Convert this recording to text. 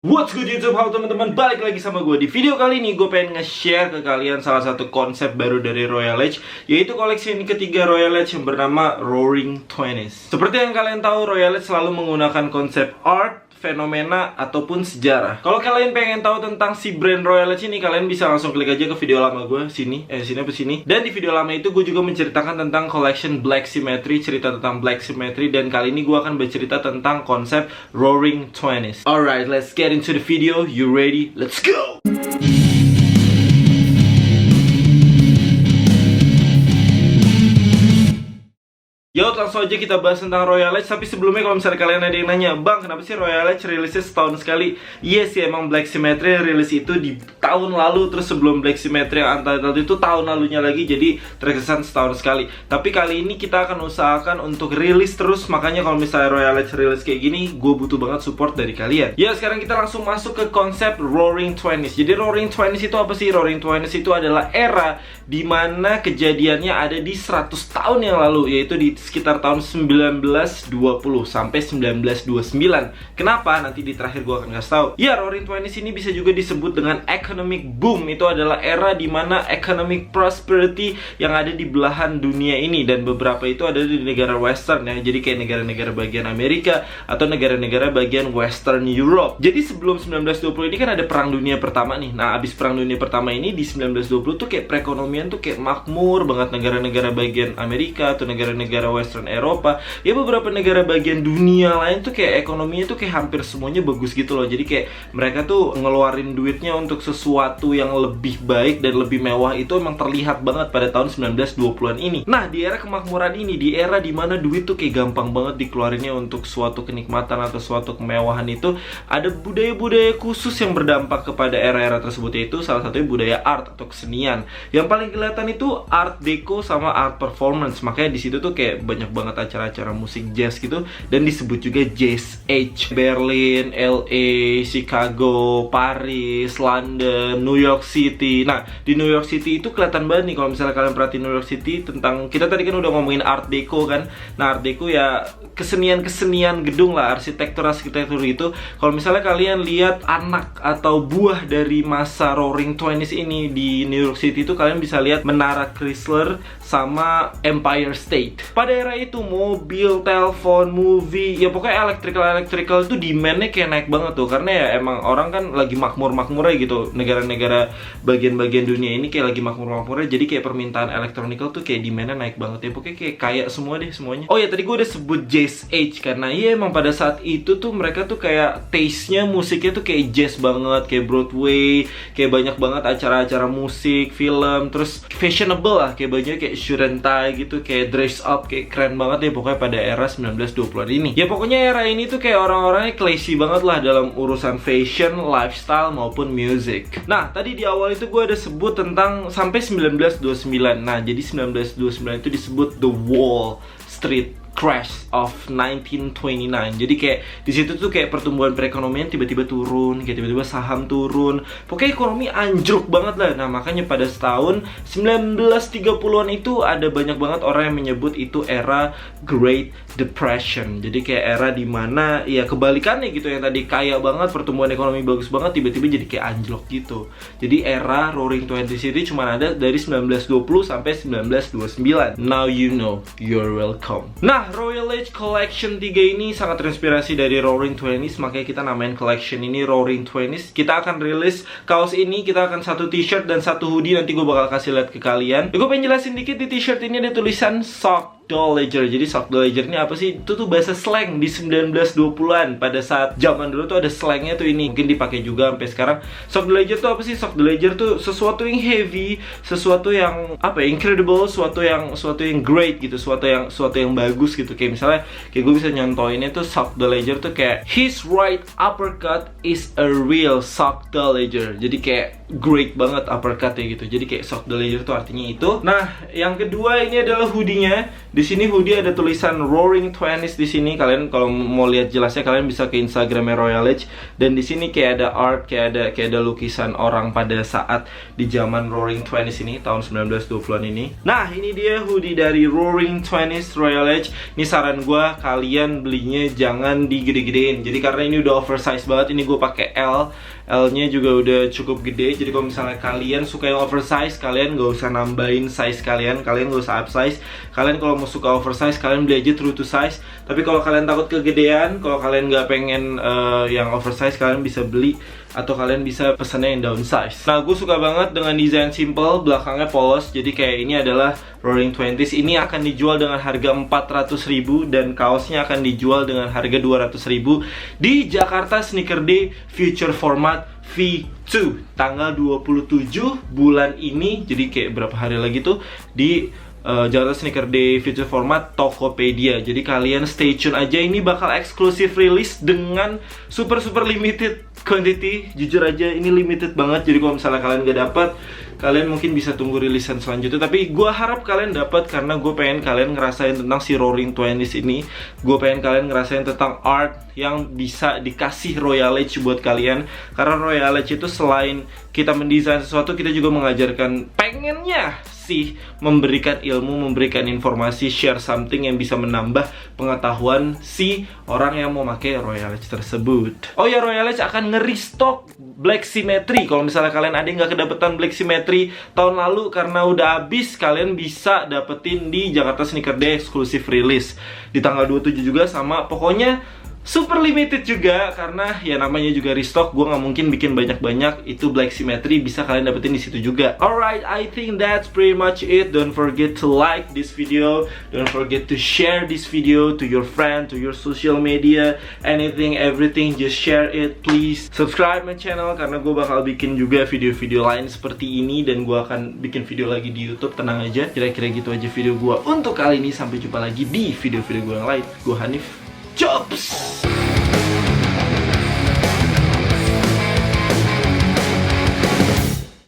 What's good YouTube, halo teman-teman, balik lagi sama gue. Di video kali ini gue pengen nge-share ke kalian salah satu konsep baru dari Royal Edge, yaitu koleksi ini ketiga Royal Edge yang bernama Roaring Twenties. Seperti yang kalian tahu, Royal Edge selalu menggunakan konsep art, fenomena, ataupun sejarah. Kalau kalian pengen tahu tentang si brand Royal Edge ini, kalian bisa langsung klik aja ke video lama gue, sini. Dan di video lama itu gue juga menceritakan tentang collection Black Symmetry, cerita tentang Black Symmetry, dan kali ini gue akan bercerita tentang konsep Roaring Twenties. Alright, let's get into the video. You ready? Let's go! Yo, langsung aja kita bahas tentang Royal Edge. Tapi sebelumnya kalau misalnya kalian ada yang nanya, Bang, kenapa sih Royal Edge rilisnya setahun sekali? Yes sih, emang Black Symmetry rilis itu di tahun lalu. Terus sebelum Black Symmetry yang Untitled itu tahun lalunya lagi, jadi terkesan setahun sekali. Tapi kali ini kita akan usahakan untuk rilis terus. Makanya kalau misalnya Royal Edge rilis kayak gini, gue butuh banget support dari kalian. Ya, sekarang kita langsung masuk ke konsep Roaring Twenties. Jadi Roaring Twenties itu apa sih? Roaring Twenties itu adalah era dimana kejadiannya ada di 100 tahun yang lalu, yaitu di sekitar tahun 1920 sampai 1929. Kenapa? Nanti di terakhir gue akan kasih tahu. Ya, Roaring Twenties ini bisa juga disebut dengan economic boom. Itu adalah era dimana economic prosperity yang ada di belahan dunia ini, dan beberapa itu ada di negara western ya. Jadi kayak negara-negara bagian Amerika atau negara-negara bagian western Europe. Jadi sebelum 1920 ini kan ada perang dunia pertama nih. Nah, abis perang dunia pertama ini di 1920 tuh kayak perekonomian tuh kayak makmur banget. Negara-negara bagian Amerika atau negara-negara western Eropa, ya beberapa negara bagian dunia lain tuh kayak ekonominya tuh kayak hampir semuanya bagus gitu loh. Jadi kayak mereka tuh ngeluarin duitnya untuk sesuatu yang lebih baik dan lebih mewah. Itu emang terlihat banget pada tahun 1920-an ini. Nah, di era kemakmuran ini, di era dimana duit tuh kayak gampang banget dikeluarinnya untuk suatu kenikmatan atau suatu kemewahan, itu ada budaya-budaya khusus yang berdampak kepada era-era tersebut, yaitu salah satunya budaya art atau kesenian. Yang paling kelihatan itu art deco sama art performance. Makanya di situ tuh kayak banyak banget acara-acara musik jazz gitu, dan disebut juga Jazz Age. Berlin, LA, Chicago, Paris, London, New York City. Nah, di New York City itu kelihatan banget nih kalau misalnya kalian perhatiin New York City. Tentang, kita tadi kan udah ngomongin art deco kan. Nah, art deco ya kesenian-kesenian gedung lah, arsitektur gitu. Kalau misalnya kalian lihat anak atau buah dari masa Roaring Twenties ini di New York City itu, kalian bisa lihat Menara Chrysler sama Empire State. Pada era itu mobil, telepon, movie, ya pokoknya electrical itu demand-nya kayak naik banget tuh. Karena ya emang orang kan lagi makmur-makmurnya gitu. Negara-negara bagian-bagian dunia ini kayak lagi makmur-makmurnya. Jadi kayak permintaan elektronikal tuh kayak demand-nya naik banget ya. Pokoknya kayak kaya semua deh semuanya. Oh ya, tadi gue udah sebut Jazz Age karena iya emang pada saat itu tuh mereka tuh kayak taste-nya musiknya tuh kayak jazz banget, kayak Broadway, kayak banyak banget acara-acara musik, film, terus fashionable lah, kayak bajunya kayak shirt and tie gitu, kayak dress up, kayak keren banget ya pokoknya pada era 1920-an ini. Ya pokoknya era ini tuh kayak orang-orangnya classy banget lah dalam urusan fashion, lifestyle, maupun music. Nah, tadi di awal itu gue ada sebut tentang sampai 1929. Nah, jadi 1929 itu disebut The Wall Street Crash of 1929. Jadi kayak di situ tuh kayak pertumbuhan perekonomian tiba-tiba turun, kayak tiba-tiba saham turun. Pokoknya ekonomi anjlok banget lah. Nah, makanya pada tahun 1930-an itu ada banyak banget orang yang menyebut itu era Great Depression. Jadi kayak era dimana ya kebalikannya gitu, yang tadi kaya banget, pertumbuhan ekonomi bagus banget, tiba-tiba jadi kayak anjlok gitu. Jadi era Roaring Twenties ini cuma ada dari 1920 sampai 1929. Now you know, you're welcome. Nah, Royal Edge Collection 3 ini sangat terinspirasi dari Roaring Twenties, makanya kita namain collection ini Roaring Twenties. Kita akan rilis kaos ini, kita akan satu t-shirt dan satu hoodie, nanti gue bakal kasih lihat ke kalian. Gue pengen jelasin dikit, di t-shirt ini ada tulisan Sock Ledger. Jadi Sock Ledger ini apa sih? Itu tuh bahasa slang di 1920-an. Pada saat zaman dulu tuh ada slangnya tuh ini. Mungkin dipakai juga sampai sekarang. Sock Ledger tuh apa sih? Sock Ledger tuh sesuatu yang heavy, sesuatu yang apa ya, incredible, sesuatu yang great gitu, sesuatu yang bagus gitu. Kayak misalnya kayak gue bisa nyontoinnya tuh Sock Ledger tuh kayak his right uppercut is a real Sock Ledger. Jadi kayak great banget uppercut ya gitu. Jadi kayak soft the ledger tuh artinya itu. Nah, yang kedua ini adalah hoodie-nya. Di sini hoodie ada tulisan Roaring Twenties di sini. Kalian kalau mau lihat jelasnya kalian bisa ke Instagramnya Royal Edge. Dan di sini kayak ada art, kayak ada lukisan orang pada saat di zaman Roaring Twenties ini, tahun 1920-an ini. Nah, ini dia hoodie dari Roaring Twenties Royal Edge. Ini saran gue, kalian belinya jangan digede-gedein. Jadi karena ini udah oversize banget, ini gue pakai L. L-nya juga udah cukup gede. Jadi kalau misalnya kalian suka yang oversize, kalian gak usah nambahin size kalian gak usah upsize. Kalian kalau mau suka oversize, kalian beli aja true to size. Tapi kalau kalian takut kegedean, kalau kalian gak pengen yang oversize, kalian bisa beli atau kalian bisa pesennya yang downsize. Nah, gue suka banget dengan desain simple, belakangnya polos. Jadi kayak ini adalah Roaring Twenties. Ini akan dijual dengan harga 400.000 dan kaosnya akan dijual dengan harga 200.000 di Jakarta Sneaker Day Future Format V2 tanggal 27 bulan ini. Jadi kayak berapa hari lagi tuh di Jakarta Sneaker Day Future Format Tokopedia. Jadi kalian stay tune aja, ini bakal eksklusif rilis dengan super limited quantity. Jujur aja ini limited banget. Jadi kalau misalnya kalian gak dapet, kalian mungkin bisa tunggu rilisan selanjutnya. Tapi gue harap kalian dapat karena gue pengen kalian ngerasain tentang si Roaring Twenties ini. Gue pengen kalian ngerasain tentang art yang bisa dikasih Royal Edge buat kalian. Karena Royal Edge itu selain kita mendesain sesuatu, kita juga mengajarkan, pengennya sih memberikan ilmu, memberikan informasi, share something yang bisa menambah pengetahuan si orang yang mau pakai Royal Edge tersebut. Oh ya, Royal Edge akan nge-restock Black Symmetry. Kalau misalnya kalian ada yang nggak kedapetan Black Symmetry tahun lalu karena udah habis, kalian bisa dapetin di Jakarta Sneaker Day eksklusif rilis di tanggal 27 juga sama. Pokoknya super limited juga karena ya namanya juga restock. Gue nggak mungkin bikin banyak-banyak. Itu Black Symmetry bisa kalian dapetin di situ juga. Alright, I think that's pretty much it. Don't forget to like this video. Don't forget to share this video to your friend, to your social media, anything, everything. Just share it, please. Subscribe my channel karena gue bakal bikin juga video-video lain seperti ini dan gue akan bikin video lagi di YouTube. Tenang aja. Kira-kira gitu aja video gue untuk kali ini. Sampai jumpa lagi di video-video gue yang lain. Gue Hanif. Chops!